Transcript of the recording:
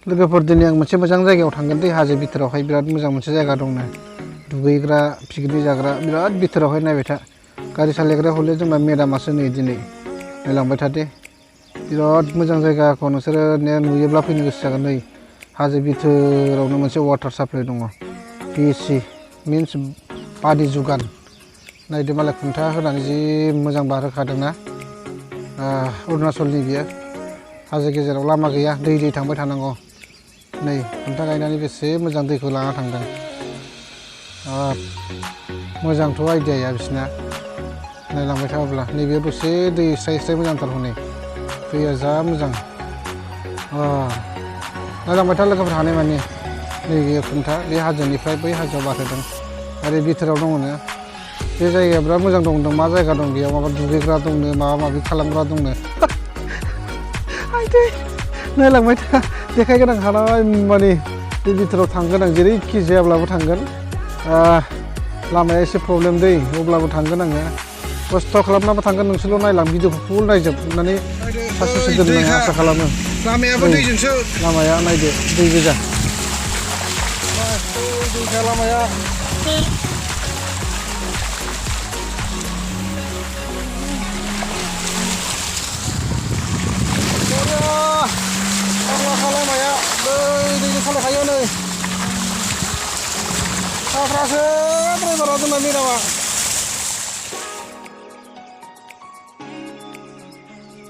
लोगोफोर दिनै आं मोनसे मोजां जायगायाव थांगोन दै हाजो बिथोरावहाय बिराद मोजां मोनसे जायगा दंनो दुगैग्रा पिकनिक जाग्रा बिराद बिथोरावहाय नायबाय था गारि सालायग्रा हले जोंना मेदामासो नै दिनै नायलांबाय था दे बिराद मोजां जायगाखौ नोंसोरो नुयोब्ला फैनो गोसो जागोन नै हाजो बिथोरावनो मोनसे वाटार साप्लाइ दङ पिएचसि मिन्स बादि जुगान नायदो मालाय खुन्था होनानै जि मोजां बारहोखादोंना अरुणाचलनि बियो हाजो गेजेराव लामा गैया दै थांबाय थानांगौ नै खुन्था गायनानै बेसे मोजां दैखौ लाना थांदों मोजांथ' आइडियाया बिसिना नायलांबाय था अब्ला नैबे दसे दै स्राय स्राय मोजांथार हनै दैया जा मोजां नायलांबाय था लोगोफोर हानाय मानि नैबे खुन्था बे हाजोनिफ्राय बै हाजोआव बारहोदों आरो बिथोराव दङनो बे जायगाया बिराद मोजां दं होनदों मा जायगा दं बेयाव माबा दुगैग्रा दंनो माबा माबि खालामग्रा दंनो आइदै नायलांबाय था देखायगोन आं हानाय मानि बे बिथोराव थांगोन आं जेरैखि जायाब्लाबो थांगोन लामाया एसे प्रब्लेम दै अब्लाबो थांगोन आङो खस्थ' खालामनाबो थांगोन नोंसोरल' नायलां भिडिअखौ फुल नायजोबनानै सासे दोननो आसा खालामो लामायाबो दैजोंसो लामाया नायदो दै गोजा दैखा लामाया लामाया दैजों सालायखायो नै साफ्रासो ड्राइभारा जोंना मेदामा